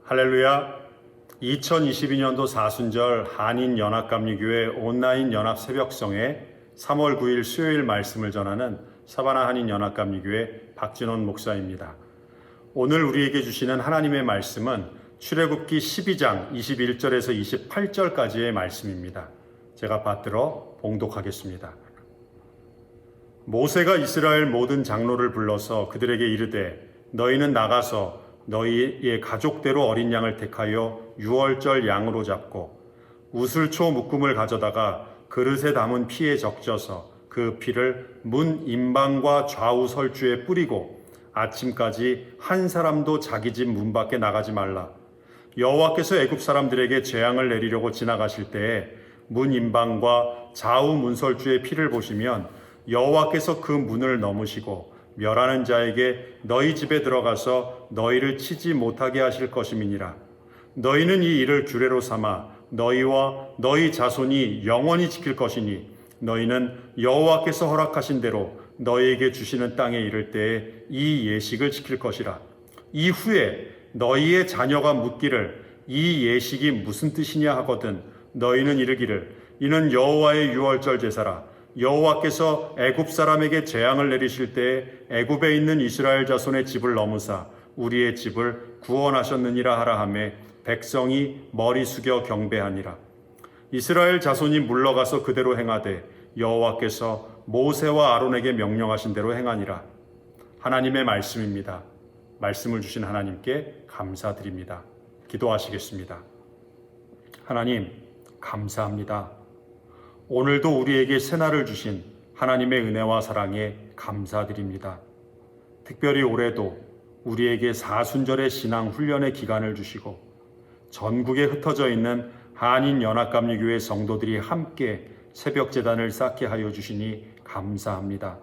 할렐루야. 2022년도 사순절 한인연합감리교회 온라인 연합 새벽성에 3월 9일 수요일 말씀을 전하는 사바나 한인연합감리교회 박진원 목사입니다. 오늘 우리에게 주시는 하나님의 말씀은 출애굽기 12장 21절에서 28절까지의 말씀입니다. 제가 받들어 봉독하겠습니다. 모세가 이스라엘 모든 장로를 불러서 그들에게 이르되 너희는 나가서 너희의 가족대로 어린 양을 택하여 유월절 양으로 잡고 우슬초 묶음을 가져다가 그릇에 담은 피에 적셔서 그 피를 문 임방과 좌우 설주에 뿌리고 아침까지 한 사람도 자기 집 문 밖에 나가지 말라. 여호와께서 애굽 사람들에게 재앙을 내리려고 지나가실 때에 문 임방과 좌우 문설주의 피를 보시면 여호와께서 그 문을 넘으시고 멸하는 자에게 너희 집에 들어가서 너희를 치지 못하게 하실 것임이니라. 너희는 이 일을 규례로 삼아 너희와 너희 자손이 영원히 지킬 것이니 너희는 여호와께서 허락하신 대로 너희에게 주시는 땅에 이를 때에 이 예식을 지킬 것이라. 이후에 너희의 자녀가 묻기를 이 예식이 무슨 뜻이냐 하거든 너희는 이르기를 이는 여호와의 유월절 제사라. 여호와께서 애굽 사람에게 재앙을 내리실 때에 애굽에 있는 이스라엘 자손의 집을 넘으사 우리의 집을 구원하셨느니라 하라 하매 백성이 머리 숙여 경배하니라. 이스라엘 자손이 물러가서 그대로 행하되 여호와께서 모세와 아론에게 명령하신 대로 행하니라. 하나님의 말씀입니다. 말씀을 주신 하나님께 감사드립니다. 기도하시겠습니다. 하나님, 감사합니다. 오늘도 우리에게 새날을 주신 하나님의 은혜와 사랑에 감사드립니다. 특별히 올해도 우리에게 사순절의 신앙 훈련의 기간을 주시고 전국에 흩어져 있는 한인연합감리교회 성도들이 함께 새벽제단을 쌓게 하여 주시니 감사합니다.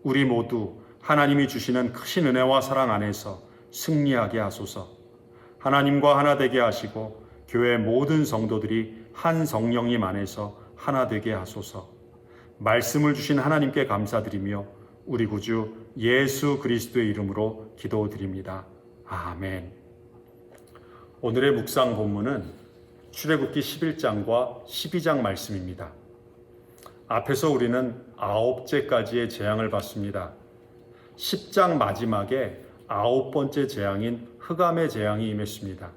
우리 모두 하나님이 주시는 크신 은혜와 사랑 안에서 승리하게 하소서. 하나님과 하나 되게 하시고 교회 모든 성도들이 한 성령님 안에서 하나 되게 하소서. 말씀을 주신 하나님께 감사드리며 우리 구주 예수 그리스도의 이름으로 기도드립니다. 아멘. 오늘의 묵상 본문은 출애굽기 11장과 12장 말씀입니다. 앞에서 우리는 9제까지의 재앙을 봤습니다. 10장 마지막에 9번째 재앙인 흑암의 재앙이 임했습니다.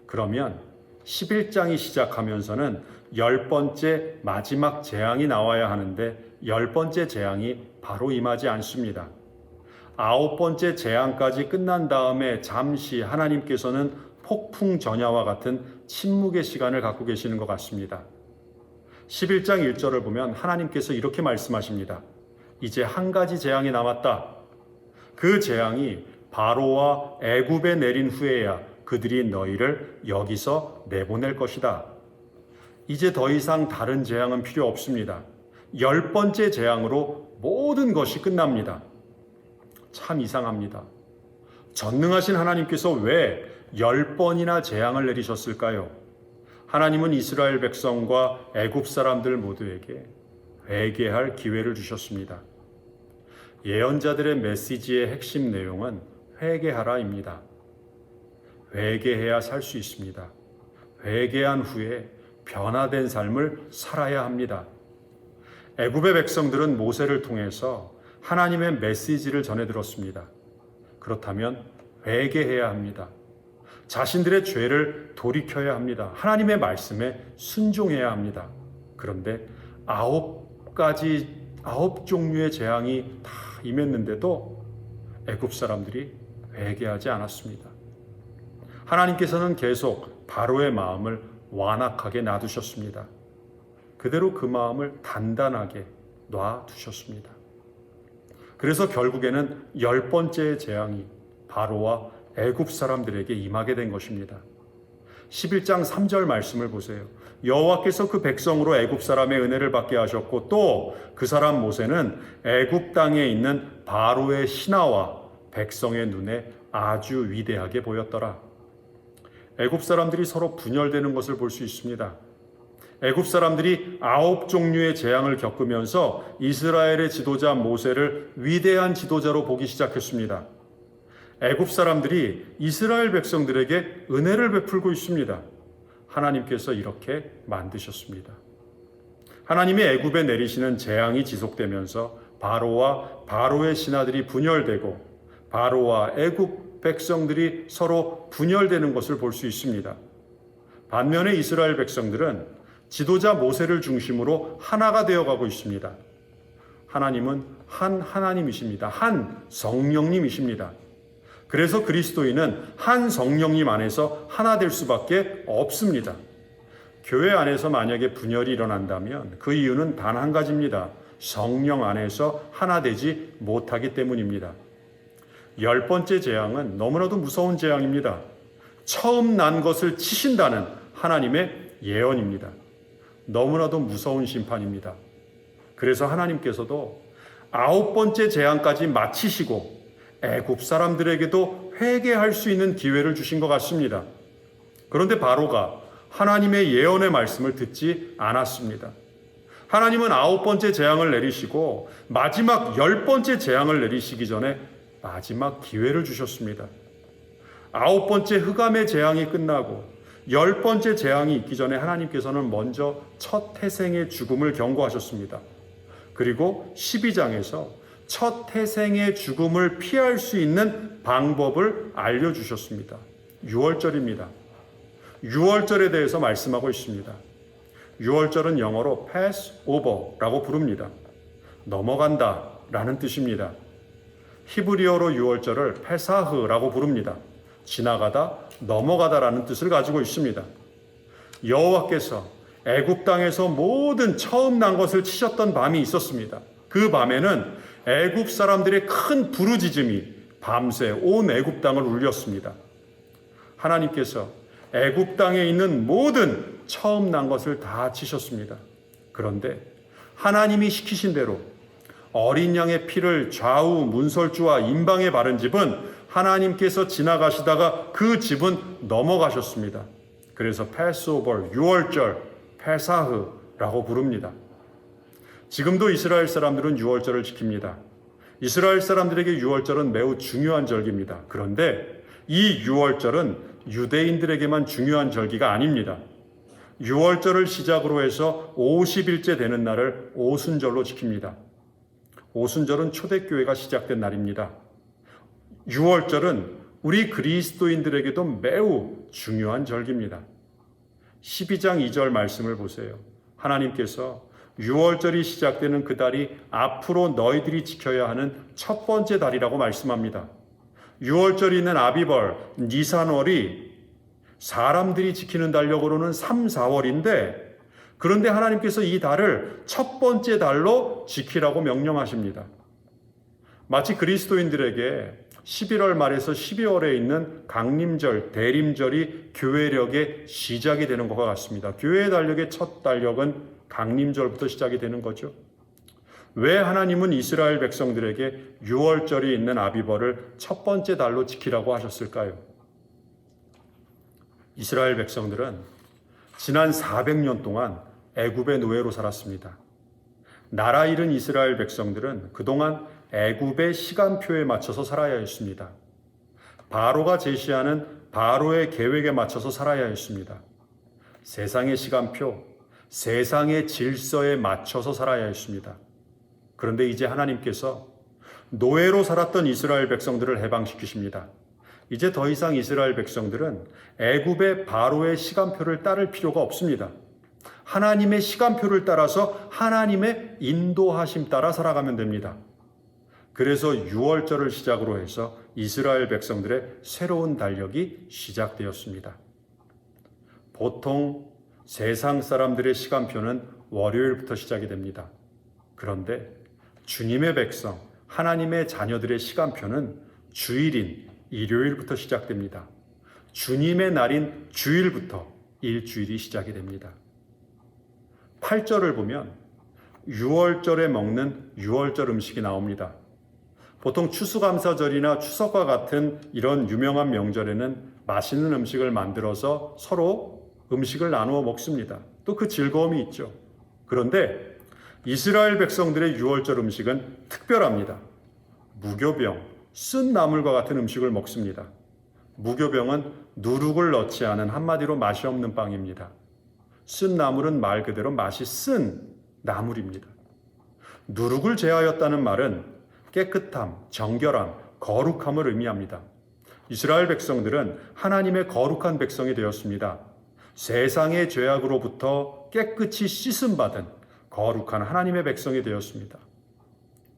그러면 11장이 시작하면서는 10번째 마지막 재앙이 나와야 하는데 10번째 재앙이 바로 임하지 않습니다. 9번째 재앙까지 끝난 다음에 잠시 하나님께서는 폭풍 전야와 같은 침묵의 시간을 갖고 계시는 것 같습니다. 11장 1절을 보면 하나님께서 이렇게 말씀하십니다. 이제 한 가지 재앙이 남았다. 그 재앙이 바로와 애굽에 내린 후에야 그들이 너희를 여기서 내보낼 것이다. 이제 더 이상 다른 재앙은 필요 없습니다. 10번째 재앙으로 모든 것이 끝납니다. 참 이상합니다. 전능하신 하나님께서 왜 10번이나 재앙을 내리셨을까요? 하나님은 이스라엘 백성과 애굽 사람들 모두에게 회개할 기회를 주셨습니다. 예언자들의 메시지의 핵심 내용은 회개하라입니다. 회개해야 살 수 있습니다. 회개한 후에 변화된 삶을 살아야 합니다. 애굽의 백성들은 모세를 통해서 하나님의 메시지를 전해 들었습니다. 그렇다면 회개해야 합니다. 자신들의 죄를 돌이켜야 합니다. 하나님의 말씀에 순종해야 합니다. 그런데 9 종류의 재앙이 다 임했는데도 애굽 사람들이 회개하지 않았습니다. 하나님께서는 계속 바로의 마음을 완악하게 놔두셨습니다. 그대로 그 마음을 단단하게 놔두셨습니다. 그래서 결국에는 10번째의 재앙이 바로와 애굽 사람들에게 임하게 된 것입니다. 11장 3절 말씀을 보세요. 여호와께서 그 백성으로 애굽 사람의 은혜를 받게 하셨고 또 그 사람 모세는 애굽 땅에 있는 바로의 신하와 백성의 눈에 아주 위대하게 보였더라. 애굽 사람들이 서로 분열되는 것을 볼 수 있습니다. 애굽 사람들이 9 종류의 재앙을 겪으면서 이스라엘의 지도자 모세를 위대한 지도자로 보기 시작했습니다. 애굽 사람들이 이스라엘 백성들에게 은혜를 베풀고 있습니다. 하나님께서 이렇게 만드셨습니다. 하나님이 애굽에 내리시는 재앙이 지속되면서 바로와 바로의 신하들이 분열되고 바로와 애굽 백성들이 서로 분열되는 것을 볼 수 있습니다. 반면에 이스라엘 백성들은 지도자 모세를 중심으로 하나가 되어가고 있습니다. 하나님은 한 하나님이십니다. 한 성령님이십니다. 그래서 그리스도인은 한 성령님 안에서 하나 될 수밖에 없습니다. 교회 안에서 만약에 분열이 일어난다면 그 이유는 단 한 가지입니다. 성령 안에서 하나 되지 못하기 때문입니다. 10번째 재앙은 너무나도 무서운 재앙입니다. 처음 난 것을 치신다는 하나님의 예언입니다. 너무나도 무서운 심판입니다. 그래서 하나님께서도 9번째 재앙까지 마치시고 애굽 사람들에게도 회개할 수 있는 기회를 주신 것 같습니다. 그런데 바로가 하나님의 예언의 말씀을 듣지 않았습니다. 하나님은 9번째 재앙을 내리시고 마지막 10번째 재앙을 내리시기 전에 마지막 기회를 주셨습니다. 9번째 흑암의 재앙이 끝나고 10번째 재앙이 있기 전에 하나님께서는 먼저 첫 태생의 죽음을 경고하셨습니다. 그리고 12장에서 첫 태생의 죽음을 피할 수 있는 방법을 알려주셨습니다. 유월절입니다. 유월절에 대해서 말씀하고 있습니다. 유월절은 영어로 Passover라고 부릅니다. 넘어간다 라는 뜻입니다. 히브리어로 유월절을 페사흐라고 부릅니다. 지나가다, 넘어가다라는 뜻을 가지고 있습니다. 여호와께서 애굽 땅에서 모든 처음 난 것을 치셨던 밤이 있었습니다. 그 밤에는 애굽 사람들의 큰 부르짖음이 밤새 온 애굽 땅을 울렸습니다. 하나님께서 애굽 땅에 있는 모든 처음 난 것을 다 치셨습니다. 그런데 하나님이 시키신 대로 어린 양의 피를 좌우 문설주와 임방에 바른 집은 하나님께서 지나가시다가 그 집은 넘어가셨습니다. 그래서 패스오버, 유월절, 페사흐라고 부릅니다. 지금도 이스라엘 사람들은 유월절을 지킵니다. 이스라엘 사람들에게 유월절은 매우 중요한 절기입니다. 그런데 이 유월절은 유대인들에게만 중요한 절기가 아닙니다. 유월절을 시작으로 해서 50일째 되는 날을 오순절로 지킵니다. 오순절은 초대교회가 시작된 날입니다. 유월절은 우리 그리스도인들에게도 매우 중요한 절기입니다. 12장 2절 말씀을 보세요. 하나님께서 유월절이 시작되는 그 달이 앞으로 너희들이 지켜야 하는 첫 번째 달이라고 말씀합니다. 유월절이 있는 아비벌, 니산월이 사람들이 지키는 달력으로는 3, 4월인데 그런데 하나님께서 이 달을 첫 번째 달로 지키라고 명령하십니다. 마치 그리스도인들에게 11월 말에서 12월에 있는 강림절, 대림절이 교회력의 시작이 되는 것과 같습니다. 교회의 달력의 첫 달력은 강림절부터 시작이 되는 거죠. 왜 하나님은 이스라엘 백성들에게 유월절이 있는 아비벌을 첫 번째 달로 지키라고 하셨을까요? 이스라엘 백성들은 지난 400년 동안 애굽의 노예로 살았습니다. 나라 잃은 이스라엘 백성들은 그동안 애굽의 시간표에 맞춰서 살아야 했습니다. 바로가 제시하는 바로의 계획에 맞춰서 살아야 했습니다. 세상의 시간표, 세상의 질서에 맞춰서 살아야 했습니다. 그런데 이제 하나님께서 노예로 살았던 이스라엘 백성들을 해방시키십니다. 이제 더 이상 이스라엘 백성들은 애굽의 바로의 시간표를 따를 필요가 없습니다. 하나님의 시간표를 따라서 하나님의 인도하심 따라 살아가면 됩니다. 그래서 유월절을 시작으로 해서 이스라엘 백성들의 새로운 달력이 시작되었습니다. 보통 세상 사람들의 시간표는 월요일부터 시작이 됩니다. 그런데 주님의 백성, 하나님의 자녀들의 시간표는 주일인 일요일부터 시작됩니다. 주님의 날인 주일부터 일주일이 시작이 됩니다. 8절을 보면 유월절에 먹는 유월절 음식이 나옵니다. 보통 추수감사절이나 추석과 같은 이런 유명한 명절에는 맛있는 음식을 만들어서 서로 음식을 나누어 먹습니다. 또 그 즐거움이 있죠. 그런데 이스라엘 백성들의 유월절 음식은 특별합니다. 무교병, 쓴 나물과 같은 음식을 먹습니다. 무교병은 누룩을 넣지 않은 한마디로 맛이 없는 빵입니다. 쓴 나물은 말 그대로 맛이 쓴 나물입니다. 누룩을 제하였다는 말은 깨끗함, 정결함, 거룩함을 의미합니다. 이스라엘 백성들은 하나님의 거룩한 백성이 되었습니다. 세상의 죄악으로부터 깨끗이 씻음받은 거룩한 하나님의 백성이 되었습니다.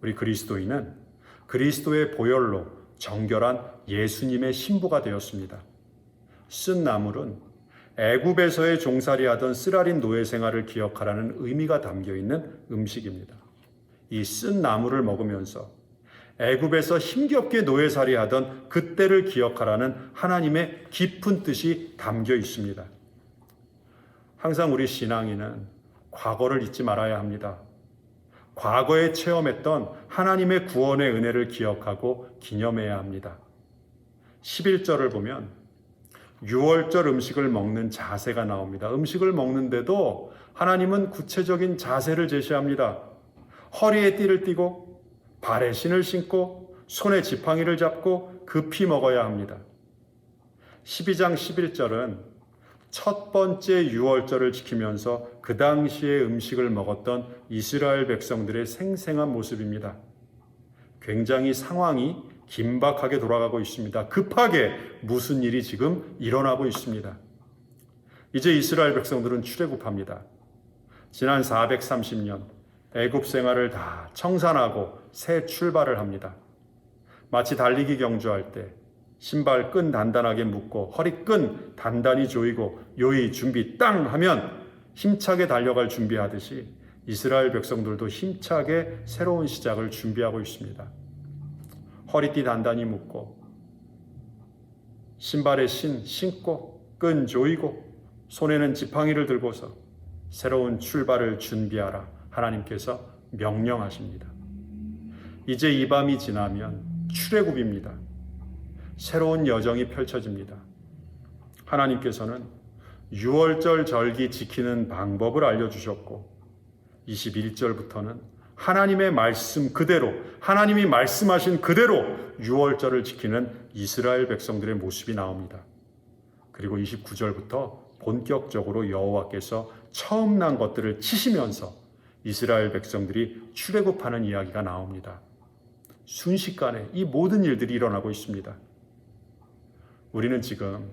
우리 그리스도인은 그리스도의 보혈로 정결한 예수님의 신부가 되었습니다. 쓴 나물은 애굽에서의 종살이하던 쓰라린 노예 생활을 기억하라는 의미가 담겨 있는 음식입니다. 이 쓴 나물을 먹으면서 애굽에서 힘겹게 노예살이하던 그때를 기억하라는 하나님의 깊은 뜻이 담겨 있습니다. 항상 우리 신앙인은 과거를 잊지 말아야 합니다. 과거에 체험했던 하나님의 구원의 은혜를 기억하고 기념해야 합니다. 11절을 보면 유월절 음식을 먹는 자세가 나옵니다. 음식을 먹는데도 하나님은 구체적인 자세를 제시합니다. 허리에 띠를 띠고 발에 신을 신고 손에 지팡이를 잡고 급히 먹어야 합니다. 12장 11절은 첫 번째 유월절을 지키면서 그 당시에 음식을 먹었던 이스라엘 백성들의 생생한 모습입니다. 굉장히 상황이 긴박하게 돌아가고 있습니다. 급하게 무슨 일이 지금 일어나고 있습니다. 이제 이스라엘 백성들은 출애굽합니다. 지난 430년 애굽 생활을 다 청산하고 새 출발을 합니다. 마치 달리기 경주할 때 신발 끈 단단하게 묶고 허리 끈 단단히 조이고 요의 준비 땅 하면 힘차게 달려갈 준비하듯이 이스라엘 백성들도 힘차게 새로운 시작을 준비하고 있습니다. 허리띠 단단히 묶고 신발에 신고 끈 조이고 손에는 지팡이를 들고서 새로운 출발을 준비하라 하나님께서 명령하십니다. 이제 이 밤이 지나면 출애굽입니다. 새로운 여정이 펼쳐집니다. 하나님께서는 유월절 절기 지키는 방법을 알려주셨고 21절부터는 하나님의 말씀 그대로 하나님이 말씀하신 그대로 유월절을 지키는 이스라엘 백성들의 모습이 나옵니다. 그리고 29절부터 본격적으로 여호와께서 처음 난 것들을 치시면서 이스라엘 백성들이 출애굽하는 이야기가 나옵니다. 순식간에 이 모든 일들이 일어나고 있습니다. 우리는 지금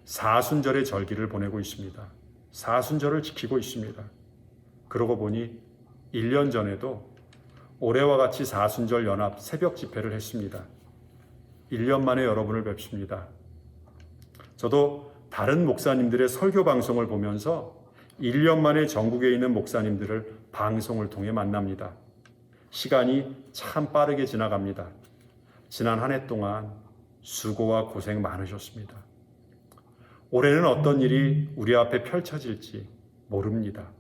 사순절의 절기를 보내고 있습니다. 사순절을 지키고 있습니다. 그러고 보니 1년 전에도 올해와 같이 사순절 연합 새벽 집회를 했습니다. 1년 만에 여러분을 뵙습니다. 저도 다른 목사님들의 설교 방송을 보면서 1년 만에 전국에 있는 목사님들을 방송을 통해 만납니다. 시간이 참 빠르게 지나갑니다. 지난 한 해 동안 수고와 고생 많으셨습니다. 올해는 어떤 일이 우리 앞에 펼쳐질지 모릅니다.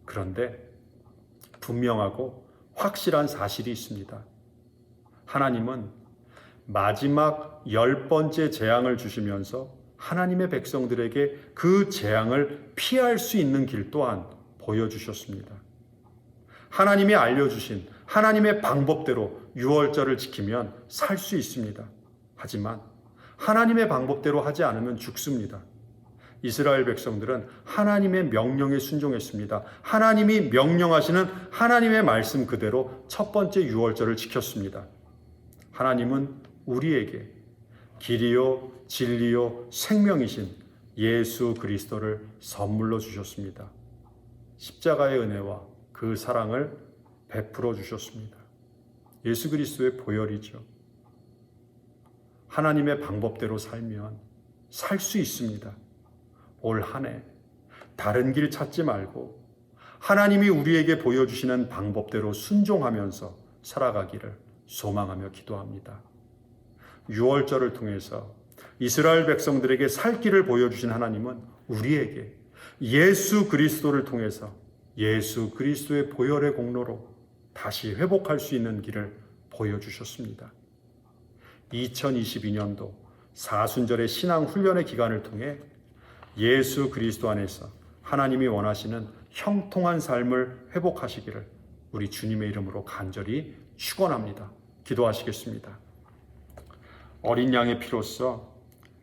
그런데 분명하고 확실한 사실이 있습니다. 하나님은 마지막 10번째 재앙을 주시면서 하나님의 백성들에게 그 재앙을 피할 수 있는 길 또한 보여주셨습니다. 하나님이 알려주신 하나님의 방법대로 유월절을 지키면 살 수 있습니다. 하지만 하나님의 방법대로 하지 않으면 죽습니다. 이스라엘 백성들은 하나님의 명령에 순종했습니다. 하나님이 명령하시는 하나님의 말씀 그대로 첫 번째 유월절을 지켰습니다. 하나님은 우리에게 길이요 진리요 생명이신 예수 그리스도를 선물로 주셨습니다. 십자가의 은혜와 그 사랑을 베풀어 주셨습니다. 예수 그리스도의 보혈이죠. 하나님의 방법대로 살면 살 수 있습니다. 올 한 해 다른 길 찾지 말고 하나님이 우리에게 보여주시는 방법대로 순종하면서 살아가기를 소망하며 기도합니다. 유월절을 통해서 이스라엘 백성들에게 살 길을 보여주신 하나님은 우리에게 예수 그리스도를 통해서 예수 그리스도의 보혈의 공로로 다시 회복할 수 있는 길을 보여주셨습니다. 2022년도 사순절의 신앙 훈련의 기간을 통해 예수 그리스도 안에서 하나님이 원하시는 형통한 삶을 회복하시기를 우리 주님의 이름으로 간절히 축원합니다. 기도하시겠습니다. 어린 양의 피로써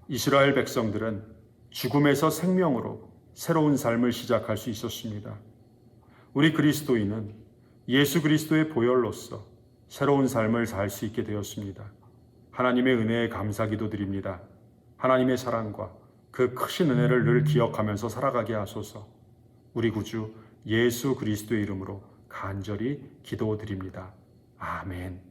이스라엘 백성들은 죽음에서 생명으로 새로운 삶을 시작할 수 있었습니다. 우리 그리스도인은 예수 그리스도의 보혈로서 새로운 삶을 살 수 있게 되었습니다. 하나님의 은혜에 감사기도 드립니다. 하나님의 사랑과 그 크신 은혜를 늘 기억하면서 살아가게 하소서. 우리 구주 예수 그리스도의 이름으로 간절히 기도드립니다. 아멘.